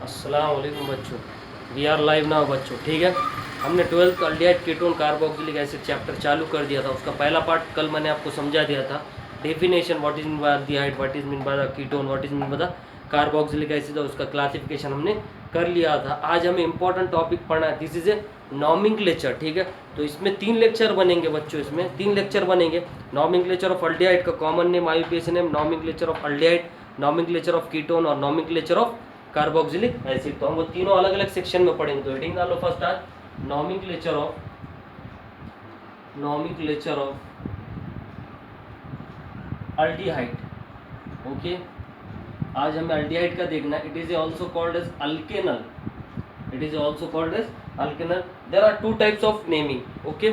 अस्सलाम वालेकुम बच्चों। वी आर लाइव नाउ बच्चों, ठीक है। हमने 12th aldehyde ketone carboxylic acid chapter चालू कर दिया था। उसका पहला पार्ट कल मैंने आपको समझा दिया था, definition what is mean by aldehyde, what is mean by the ketone, what is mean by the carboxylic acid, और उसका क्लासिफिकेशन हमने कर लिया था। आज हमें इंपॉर्टेंट टॉपिक पढ़ना है, दिस इज ए नॉमेनक्लेचर, ठीक है। तो इसमें 3 लेक्चर बनेंगे बच्चों, इसमें 3 लेक्चर बनेंगे। नॉमेनक्लेचर ऑफ अल्डिहाइड का common name IUPAC name, nomenclature of aldehyde, nomenclature of ketone और नॉमेनक्लेचर ऑफ कार्बोक्सिलिक एसिड। तो हम वो तीनों अलग अलग सेक्शन में पढ़ेंगे। तो हेडिंग डालो फर्स्ट आज नॉमेनक्लेचर ऑफ अल्डिहाइड। ओके, आज हमें अल्डिहाइड का देखना है। It is also called as alkanal, it is also called as alkanal. There are 2 types of naming. Okay,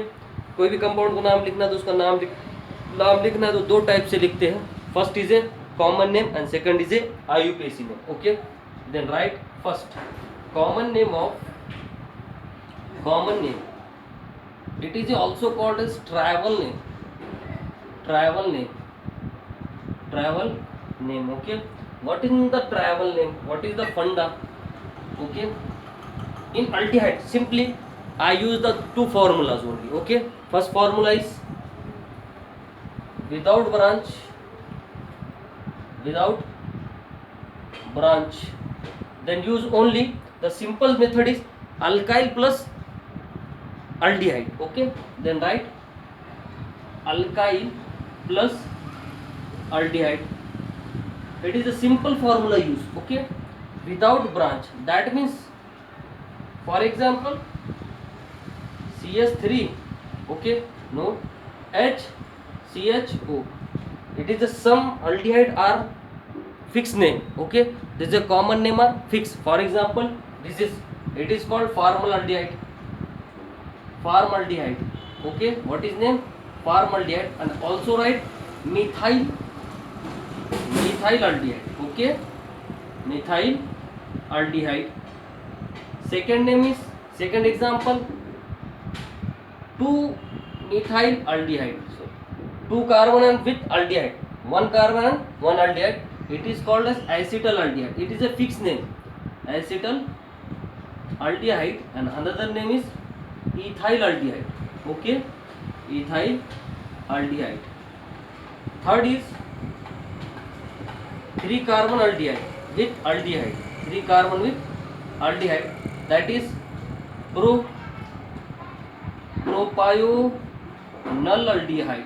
कोई भी कंपाउंड को नाम लिखना है तो उसका नाम लिखना है तो 2 टाइप से लिखते हैं। First is a common name and second is a IUPAC name. Okay, then write first common name, it is also called as travel name. Okay, what is the travel name, what is the funda? Okay, in aldehyde simply I use the 2 formulas only. Okay, first formula is without branch, then use only the simple method is alkyl plus aldehyde. Okay, then write alkyl plus aldehyde. It is a simple formula use. Okay, without branch, that means for example CH3, okay, no, HCHO. It is the some aldehyde are fixed name. Okay, this is a common name are fixed. For example, it is called formaldehyde. Okay, what is name? Formaldehyde. And also write methylaldehyde. Okay, methylaldehyde. Second name is, second example, 2-methylaldehyde. So 2 carbon and with aldehyde, 1 carbon and 1 aldehyde. It is called as acetaldehyde. It is a fixed name, acetaldehyde. And another name is ethylaldehyde. Okay, ethylaldehyde. Third is 3 carbon aldehyde with aldehyde, 3 carbon with aldehyde, that is propionaldehyde.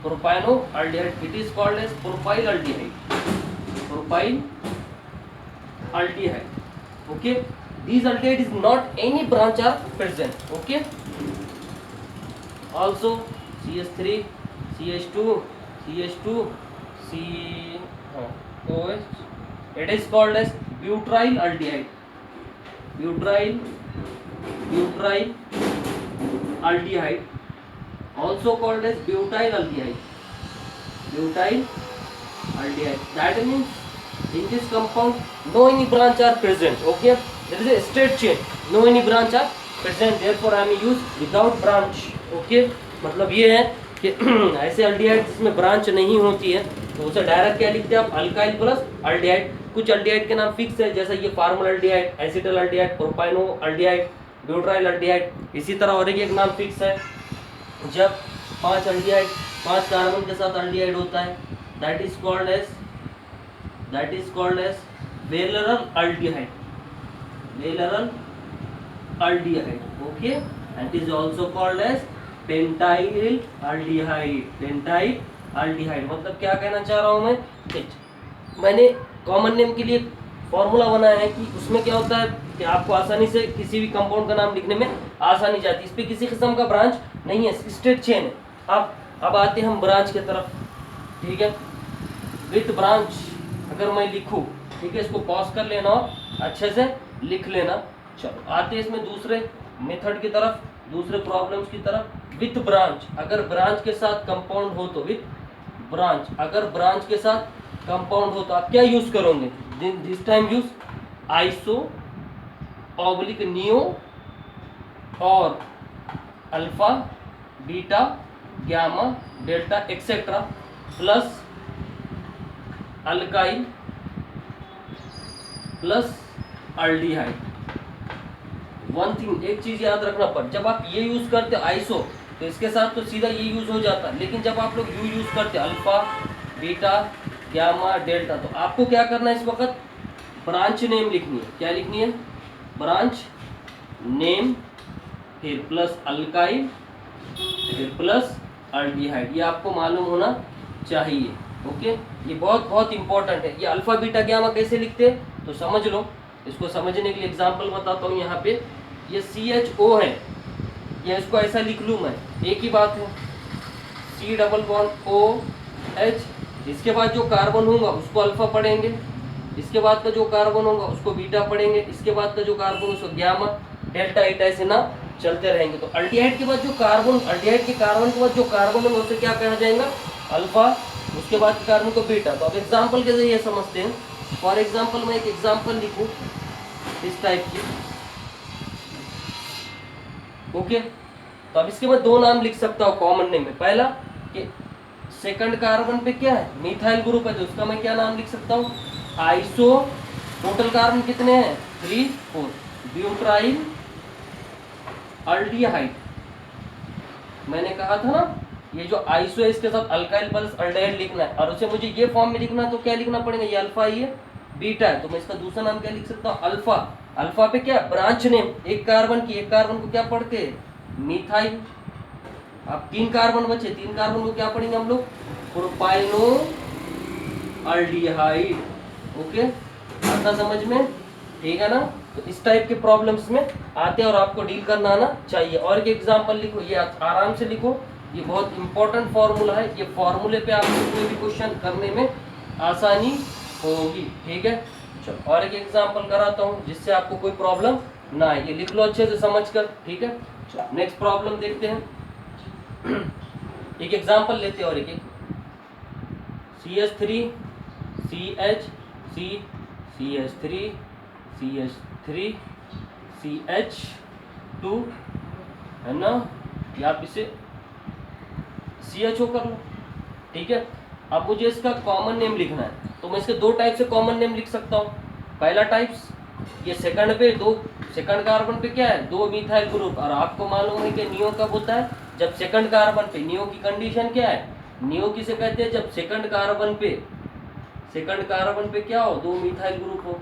Propanoaldehyde. It is called as propylaldehyde. Okay, these aldehyde is not any branch are present. Okay, also CH3, CH2, COH. It is called as butylaldehyde. Butylaldehyde, also called as butylaldehyde. That means in this compound no any branch are present. Okay, there is a straight chain, no any branch are present, therefore I am use without branch. Okay, मतलब ये है कि ऐसे aldehyde जिसमें branch नहीं होती है तो उसे डायरेक्ट क्या लिखते हैं आप, अल्काइल प्लस अल्डिहाइड। कुछ अल्डिहाइड के नाम फिक्स है, जैसा ये फार्मलडेहाइड, एसिटलडेहाइड, प्रोपाइनोअल्डिहाइड, ब्यूटाइलडेहाइड। इसी तरह और एक नाम फिक्स है, जब 5 अल्डिहाइड 5 कार्बन के साथ अल्डिहाइड होता है, that is called as valeral aldehyde. Okay, and it is also called as pentyl aldehyde. मतलब क्या कहना चाह रहा हूँ मैं, मैंने कॉमन नेम के लिए फॉर्मूला बनाया है कि उसमें क्या होता है कि आपको आसानी से किसी भी कंपाउंड का नाम लिखने में आसानी जाती है। इस पर किसी किस्म का ब्रांच नहीं है, स्ट्रेट चेन है। अब आते हैं हम ब्रांच की तरफ, ठीक है। विथ ब्रांच अगर मैं लिखूँ, ठीक है, इसको पॉज कर लेना और अच्छे से लिख लेना। चलो आते हैं इसमें दूसरे मेथड की तरफ, दूसरे प्रॉब्लम्स की तरफ। विथ ब्रांच, अगर ब्रांच के साथ कंपाउंड हो तो विथ ब्रांच, अगर ब्रांच के साथ कंपाउंड हो तो आप क्या यूज करोगे, this time use iso oblique neo और alpha beta gamma delta etcetera plus alkyl plus aldehyde. One thing, एक चीज याद रखना, पर जब आप ये यूज करते हो आइसो तो इसके साथ तो सीधा ये यूज हो जाता, लेकिन जब आप लोग यू यूज करते अल्फा बीटा गामा डेल्टा, तो आपको क्या करना है इस वक्त, ब्रांच नेम लिखनी है। क्या लिखनी है, ब्रांच नेम, फिर प्लस अल्काइल, फिर प्लस अल्डिहाइड, ये आपको मालूम होना चाहिए। ओके, ये बहुत बहुत इंपॉर्टेंट है। ये अल्फा बीटा गामा कैसे लिखते हैं तो समझ लो। इसको समझने के लिए एग्जांपल बताता हूँ। यहाँ पे ये CHO है, या इसको ऐसा लिख लूँ मैं, एक ही बात है, C डबल बॉन्ड OH, इसके बाद जो कार्बन होगा उसको अल्फा पढ़ेंगे, इसके बाद का जो कार्बन होगा उसको बीटा पढ़ेंगे, इसके बाद का जो कार्बन उसको गामा डेल्टा ईटा, ऐसे ना चलते रहेंगे। तो अल्डिहाइड के बाद जो कार्बन, अल्डिहाइड के कार्बन के बाद जो कार्बन होगा उसे क्या कहा जाएगा, अल्फा, उसके बाद कार्बन को बीटा। तो अब एग्जाम्पल के जरिए समझते हैं। फॉर एग्जाम्पल मैं एक एग्जाम्पल लिखूं इस टाइप की। ओके, तो अब इसके बाद दो नाम लिख सकता हूँ कॉमन नेम में। पहला कि सेकंड कार्बन पे क्या है, मिथाइल ग्रुप है, तो उसका मैं क्या नाम लिख सकता हूँ, आइसो, टोटल कार्बन कितने हैं 3 4, ब्यूटाइल अल्डिहाइड। मैंने कहा था ना, ये जो आइसो है इसके साथ अल्काइल प्लस अल्डिहाइड लिखना है, और उसे मुझे ये फॉर्म में लिखना है, तो क्या लिखना पड़ेगा, ये अल्फा, ये बीटा है, तो मैं इसका दूसरा नाम क्या लिख सकता हूँ, अल्फा। अल्फा पे क्या, ब्रांच नेम, एक कार्बन की, एक कार्बन को क्या पढ़ते हैं, मिथाइल। अब 3 कार्बन बचे, 3 कार्बन को क्या पढ़ेंगे हम लोग, प्रोपाइनो अल्डिहाइड। ओके, आता समझ में, ठीक है ना। तो इस टाइप के प्रॉब्लम्स में आते हैं और आपको डील करना आना चाहिए। और एक एग्जांपल लिखो, ये आराम से लिखो, ये बहुत इंपॉर्टेंट फॉर्मूला है, ये फॉर्मूले पे आपको कोई भी क्वेश्चन करने में आसानी होगी, ठीक है। चलो और एक एग्जांपल कराता हूँ जिससे आपको कोई प्रॉब्लम ना आए, ये लिख लो अच्छे से समझ कर, ठीक है। चलो नेक्स्ट प्रॉब्लम देखते हैं। एक एग्जांपल लेते हैं और एक CH3 CH C CH3 CH3 CH2 है ना, या आप इसे CHO कर लो, ठीक है। अब मुझे इसका कॉमन नेम लिखना है, तो मैं इसके दो टाइप से कॉमन नेम लिख सकता हूँ। पहला टाइप्स, ये सेकंड पे दो, सेकंड कार्बन पे क्या है, 2 मिथाइल ग्रुप, और आपको मालूम है कि नियो कब होता है, जब सेकंड कार्बन पे, नियो की कंडीशन क्या है, नियो किसे कहते हैं, जब सेकंड कार्बन पे क्या हो, 2 मिथाइल ग्रुप हो,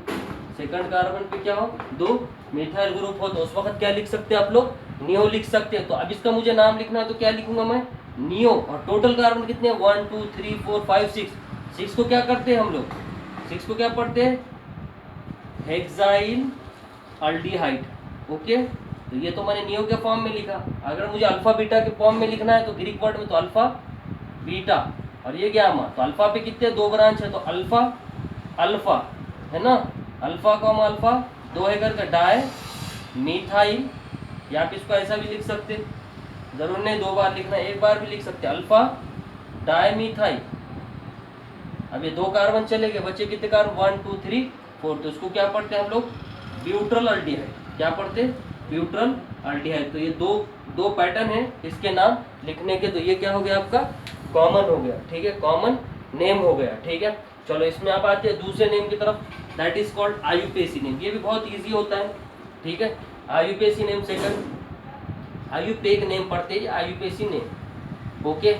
सेकंड कार्बन पे क्या हो, 2 मिथाइल ग्रुप हो, तो उस वक्त क्या लिख सकते हैं आप लोग, नियो लिख सकते हैं। तो अब इसका मुझे नाम लिखना है, तो क्या लिखूंगा मैं, नियो। और टोटल कार्बन कितने हैं, 1 2 3 4 5 6, 6 को क्या करते हैं हम लोग, 6 को क्या पढ़ते हैं, हेक्साइल अल्डिहाइड। ओके, तो ये तो मैंने नियो के फॉर्म में लिखा। अगर मुझे अल्फा बीटा के फॉर्म में लिखना है तो ग्रीक वर्ड में, तो अल्फा बीटा, और ये गामा। तो अल्फा पे कितने, 2 ब्रांच है, तो अल्फा अल्फा है ना, अल्फा कॉमा अल्फा, 2 है करके डाई मिथाइल, या आप इसको ऐसा भी लिख सकते, जरूर नहीं 2 बार लिखना, एक बार भी लिख सकते, अल्फा डाई मिथाइल। अब ये 2 कार्बन चले गए, बचे कितने कार्बन, 1 2 3 4, तो इसको क्या पढ़ते हैं हम लोग, ब्यूट्रल अल्डिहाइड। क्या पढ़ते हैं, ब्यूट्रल अल्डिहाइड। तो ये दो पैटर्न है इसके नाम लिखने के, तो ये क्या हो गया आपका, कॉमन हो गया, ठीक है, कॉमन नेम हो गया, ठीक है। चलो इसमें आप आते हैं दूसरे नेम की तरफ, दैट इज कॉल्ड आयुपेसी नेम। ये भी बहुत ईजी होता है, ठीक है। आयुपेसी नेम सेकंड, आयुपेक नेम पढ़ते हैं, आयुपेसी नेम। ओके,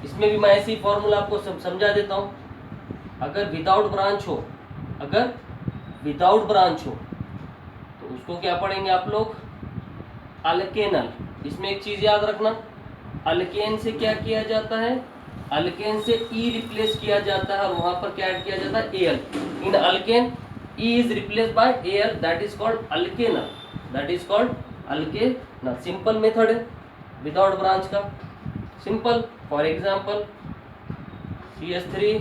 इसमें भी मैं ऐसे ही फॉर्मूला आपको समझा देता हूँ। अगर विदाउट ब्रांच हो, अगर विदाउट ब्रांच हो तो उसको क्या पढ़ेंगे आप लोग, अल्केनल। इसमें एक चीज याद रखना, अल्केन से क्या किया जाता है, अल्केन से ई रिप्लेस किया जाता है, और वहां पर क्या ऐड किया जाता है, L. In alkane E is replace by L, that is called alkanal, that is called alkanal. Simple method है विदाउट ब्रांच का, simple. For example CH3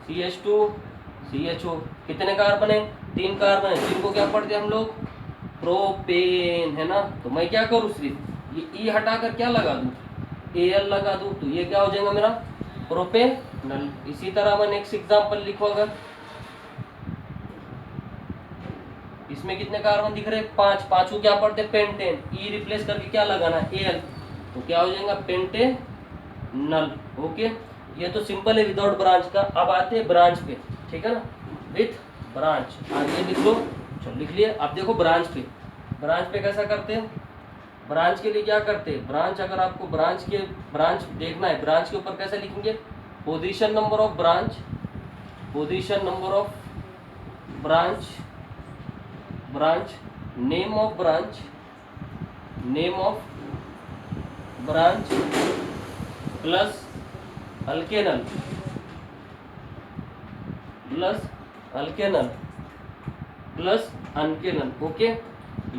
CH2 CHO, कितने कार्बन है, 3 कार्बन है, 3 को क्या पढ़ते हैं हम लोग, प्रोपेन, है ना। तो मैं क्या करूँ, सिर्फ ये ई हटाकर क्या लगा दूँ, Al लगा दूँ, तो ये क्या हो जाएगा मेरा, प्रोपेनल। इसी तरह मैं नेक्स्ट एग्जांपल लिखो, अगर इसमें कितने कार्बन दिख रहे हैं, 5, 5 को क्या पढ़ते हैं, पेंटेन, ई रिप्लेस करके क्या लगाना है, Al, तो क्या हो जाएगा, पेंटेनल। ओके, ये तो सिंपल है विदाउट ब्रांच का। अब आते हैं ब्रांच पे, ठीक है ना, विथ ब्रांच। आगे लिख लो, चलो लिख लिए। अब देखो ब्रांच पे कैसा करते हैं, ब्रांच के लिए क्या करते हैं, ब्रांच अगर आपको ब्रांच देखना है, ब्रांच के ऊपर कैसे लिखेंगे, position number of branch, position number of branch, branch name of branch, name of branch plus alkanal, plus alkanal plus alkanal. Okay,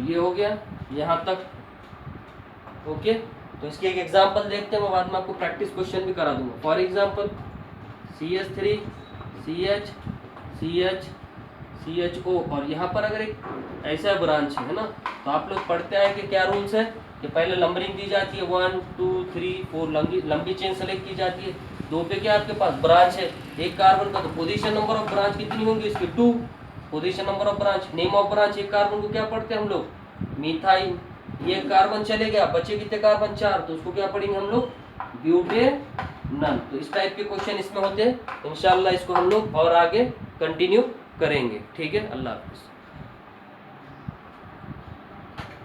ये हो गया यहाँ तक। ओके, तो इसकी एक एग्जांपल देखते हैं, मैं बाद में आपको प्रैक्टिस क्वेश्चन भी करा दूंगा। For example CH3 CH CH CHO, और यहाँ पर अगर एक ऐसा ब्रांच है ना, तो आप लोग पढ़ते हैं कि क्या रूल्स है कि पहले नंबरिंग दी जाती है 1 2 3 4, लंबी चेन सेलेक्ट की जाती है। 2 पे क्या आपके पास ब्रांच है, एक कार्बन का, तो पोजीशन नंबर ऑफ ब्रांच कितनी होंगी इसकी, 2। Position number of branch, name of branch, एक कार्बन को क्या पढ़ते हैं हम लोग, मीथाइल। ये कार्बन चले गया, बचे कितने कार्बन, 4, तो उसको क्या पढ़ेंगे हम लोग, ब्यूटेनॉल। तो इस टाइप के क्वेश्चन इसमें होते हैं। इंशाल्लाह इसको हम लोग और आगे कंटिन्यू करेंगे। ठीक है, अल्लाह हाफिज़।